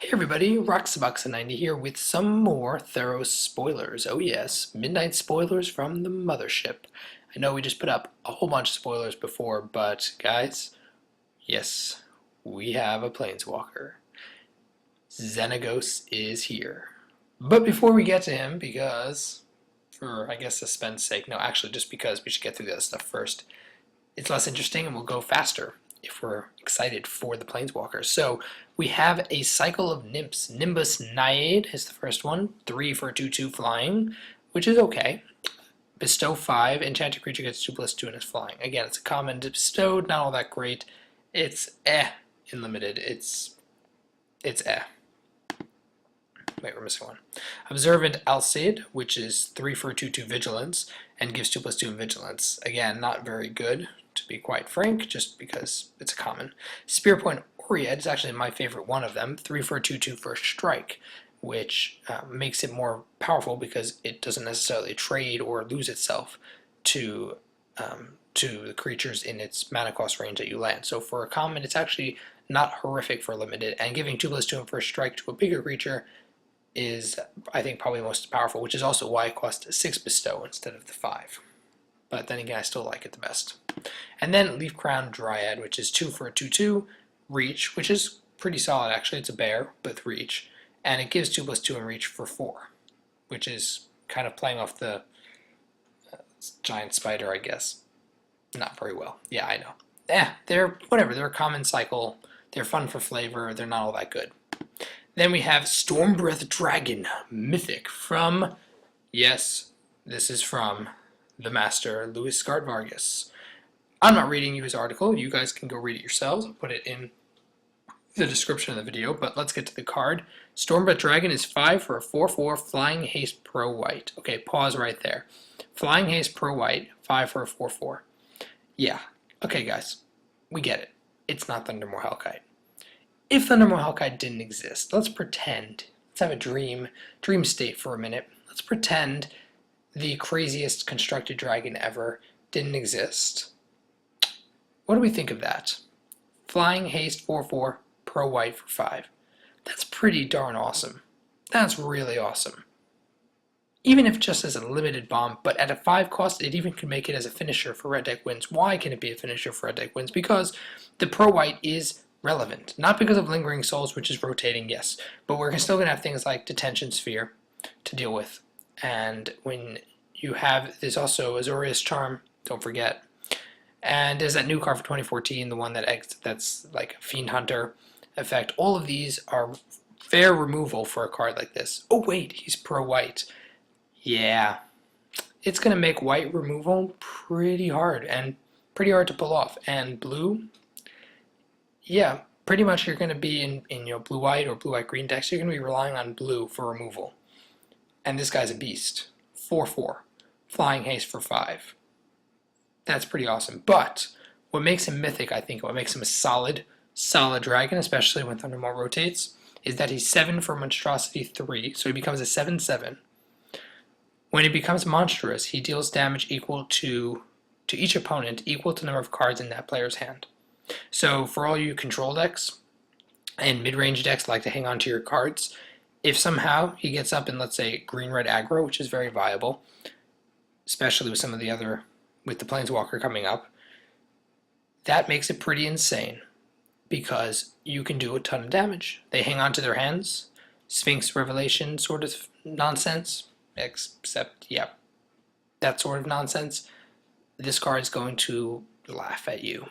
Hey everybody, Roxaboxa90 here with some more Theros spoilers. Oh yes, midnight spoilers from the mothership. I know we just put up a whole bunch of spoilers before, but guys, yes, we have a Planeswalker. Xenagos is here. But before we get to him, because, for I guess suspense sake, no, actually just because we should get through this stuff first, it's less interesting and we'll go faster if we're excited for the Planeswalkers. So we have a cycle of Nymphs. Nimbus Naiad is the first one, 3 for 2/2 flying, which is okay. Bestow 5, enchanted creature gets 2/2 and is flying. Again, it's a common bestowed, not all that great. It's in limited. It's eh. Wait, we're missing one. Observant Alcid, which is 3 for 2/2 vigilance and gives 2/2 in vigilance. Again, not very good, to be quite frank, just because it's a common. Spearpoint Oread is actually my favorite one of them, 3 for 2/2 first strike, which makes it more powerful because it doesn't necessarily trade or lose itself to the creatures in its mana cost range that you land. So for a common, it's actually not horrific for limited, and giving 2/2 in first strike to a bigger creature is, I think, probably most powerful, which is also why it costs 6 bestow instead of the 5. But then again, I still like it the best. And then Leaf Crown Dryad, which is 2 for a 2/2, reach, which is pretty solid actually. It's a bear, with reach. And it gives 2/2 in reach for 4, which is kind of playing off the giant spider, I guess. Not very well. Yeah, I know. They're whatever. They're a common cycle. They're fun for flavor. They're not all that good. Then we have Stormbreath Dragon, Mythic, from, yes, this is from the master, Louis Scott Vargas. I'm not reading you his article. You guys can go read it yourselves. I'll put it in the description of the video, but let's get to the card. Stormbreath Dragon is 5 for a 4/4 Flying Haste Pro White. Okay, pause right there. Flying Haste Pro White, 5 for a 4/4. Yeah, okay guys, we get it. It's not Thundermaw Hellkite. If Thundermaw Hellkite didn't exist, let's pretend, let's have a dream state for a minute. Let's pretend the craziest constructed dragon ever didn't exist. What do we think of that? Flying Haste 4/4, Pro White for 5. That's pretty darn awesome. That's really awesome. Even if just as a limited bomb, but at a 5 cost, it even could make it as a finisher for Red Deck Wins. Why can it be a finisher for Red Deck Wins? Because the Pro White is relevant. Not because of Lingering Souls, which is rotating, yes, but we're still going to have things like Detention Sphere to deal with. And when you have, there's also Azorius Charm, don't forget. And there's that new card for 2014, the one that's like a Fiend Hunter effect. All of these are fair removal for a card like this. Oh wait, he's Pro White. Yeah, it's going to make white removal pretty hard, and pretty hard to pull off. And blue, yeah, pretty much you're going to be in your blue-white or blue-white-green decks, you're going to be relying on blue for removal. And this guy's a beast. 4/4. Flying Haste for 5. That's pretty awesome. But what makes him mythic, I think, what makes him a solid dragon, especially when Thundermaw rotates, is that he's 7 for Monstrosity 3, so he becomes a 7/7. When he becomes monstrous, he deals damage equal to each opponent, equal to the number of cards in that player's hand. So for all you control decks and mid-range decks like to hang on to your cards, if somehow he gets up in, let's say, green-red aggro, which is very viable, especially with some of the other, with the Planeswalker coming up, that makes it pretty insane because you can do a ton of damage. They hang on to their hands, Sphinx Revelation sort of nonsense, except, yeah, that sort of nonsense. This card is going to laugh at you.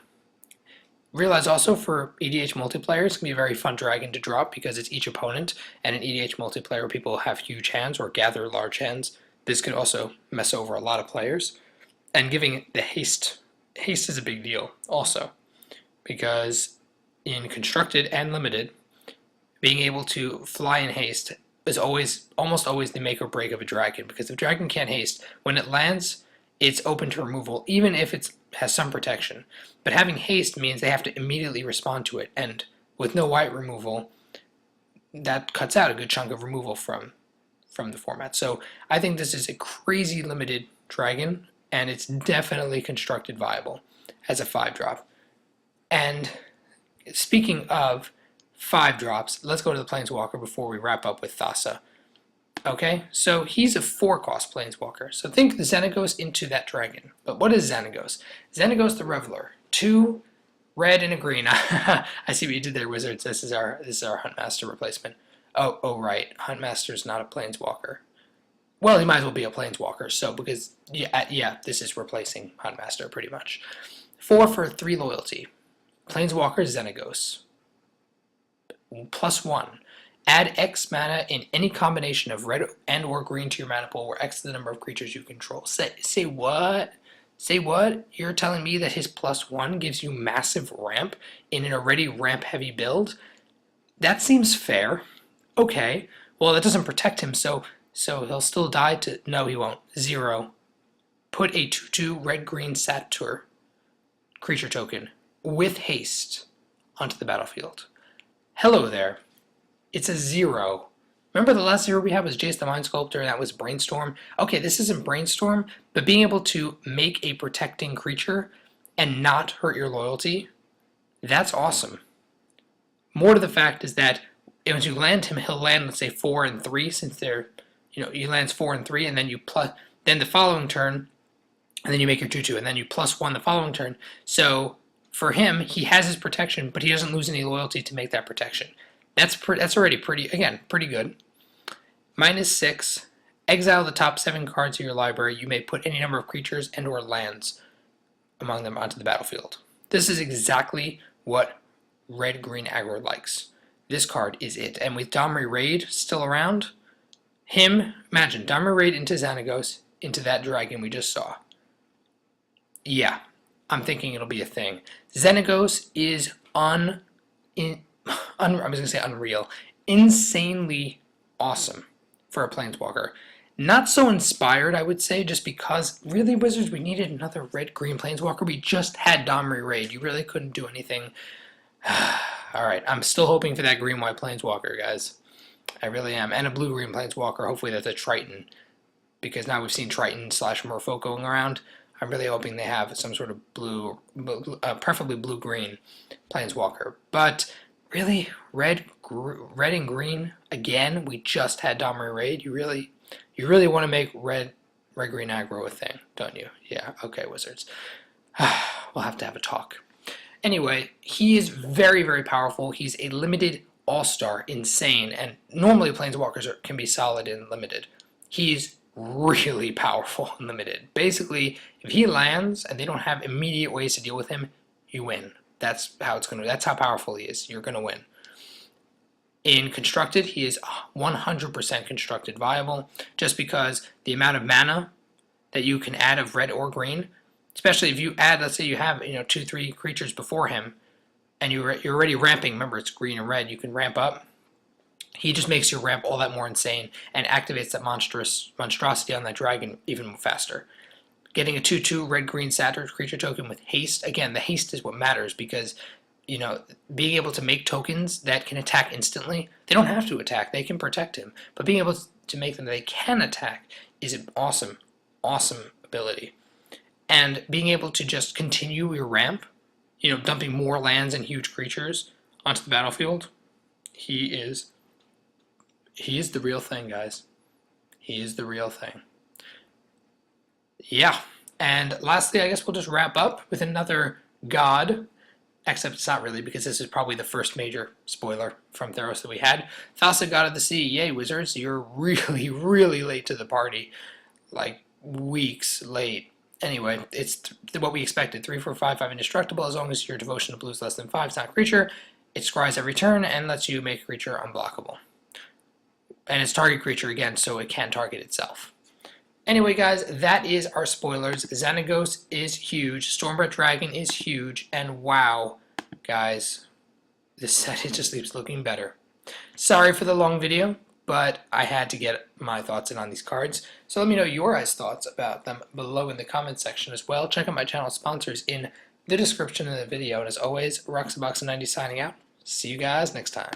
Realize also for EDH multiplayer, it's going to be a very fun dragon to drop because it's each opponent, and in EDH multiplayer people have huge hands or gather large hands. This could also mess over a lot of players. And giving the haste is a big deal also, because in constructed and limited, being able to fly in haste is almost always the make or break of a dragon, because if a dragon can't haste, when it lands, it's open to removal, even if it has some protection. But having haste means they have to immediately respond to it, and with no white removal, that cuts out a good chunk of removal from the format. So I think this is a crazy limited dragon, and it's definitely constructed viable as a 5-drop. And speaking of 5 drops. Let's go to the Planeswalker before we wrap up with Thassa. Okay, so he's a 4-cost Planeswalker. So think Xenagos into that dragon. But what is Xenagos? Xenagos the Reveler. 2 red and a green. I see what you did there, Wizards. This is our Huntmaster replacement. Oh right. Huntmaster's not a Planeswalker. Well, he might as well be a Planeswalker. So because yeah, this is replacing Huntmaster pretty much. 4 for 3 loyalty. Planeswalker Xenagos. +1. Add X mana in any combination of red and or green to your mana pool, where X is the number of creatures you control. Say what? Say what? You're telling me that his +1 gives you massive ramp in an already ramp-heavy build? That seems fair. Okay. Well, that doesn't protect him, so he'll still die to... No, he won't. 0. Put a 2/2 red-green Satyr creature token with haste onto the battlefield. Hello there. It's a 0. Remember the last 0 we had was Jace the Mind Sculptor, and that was Brainstorm? Okay, this isn't Brainstorm, but being able to make a protecting creature and not hurt your loyalty, that's awesome. More to the fact is that once you land him, he'll land, let's say, 4 and 3, since they're, he lands 4 and 3, and then then the following turn, and then you make your 2/2, and then you +1 the following turn. So for him, he has his protection, but he doesn't lose any loyalty to make that protection. That's already pretty good. -6, exile the top 7 cards of your library. You may put any number of creatures and or lands among them onto the battlefield. This is exactly what red-green aggro likes. This card is it. And with Domri Raid still around, imagine Domri Raid into Xenagos, into that dragon we just saw. Yeah, I'm thinking it'll be a thing. Xenagos is I was going to say unreal. Insanely awesome for a Planeswalker. Not so inspired, I would say, just because, really, Wizards, we needed another red-green Planeswalker. We just had Domri Raid. You really couldn't do anything. Alright, I'm still hoping for that green-white Planeswalker, guys. I really am. And a blue-green Planeswalker. Hopefully that's a Triton. Because now we've seen Triton / Merfolk going around. I'm really hoping they have some sort of blue, preferably blue-green Planeswalker. But really, red and green again. We just had Domri Raid. You really want to make red-green aggro a thing, don't you? Yeah. Okay, Wizards. We'll have to have a talk. Anyway, he is very, very powerful. He's a limited all-star, insane, and normally Planeswalkers can be solid in limited. He's really powerful and limited. Basically, if he lands and they don't have immediate ways to deal with him, you win. That's how powerful he is. You're gonna win. In constructed, he is 100% constructed viable, just because the amount of mana that you can add of red or green, especially if you add, let's say you have 2-3 creatures before him, and you're already ramping. Remember, it's green and red. You can ramp up. He just makes your ramp all that more insane and activates that monstrosity on that dragon even faster. Getting a 2/2 red-green Satyr creature token with haste. Again, the haste is what matters because, being able to make tokens that can attack instantly, they don't have to attack. They can protect him. But being able to make them that they can attack is an awesome, awesome ability. And being able to just continue your ramp, dumping more lands and huge creatures onto the battlefield, he is the real thing, guys. He is the real thing. Yeah. And lastly, I guess we'll just wrap up with another god, except it's not really, because this is probably the first major spoiler from Theros that we had. Thassa, God of the Sea. Yay, Wizards. You're really, really late to the party. Like, weeks late. Anyway, it's what we expected. 3, 4, 5, 5 indestructible. As long as your devotion to blue is less than 5, it's not a creature. It scries every turn and lets you make a creature unblockable. And it's target creature again, so it can target itself. Anyway, guys, that is our spoilers. Xenagos is huge. Stormbreath Dragon is huge. And wow, guys, this set, it just keeps looking better. Sorry for the long video, but I had to get my thoughts in on these cards. So let me know your guys' thoughts about them below in the comments section as well. Check out my channel sponsors in the description of the video. And as always, Roxabox90 signing out. See you guys next time.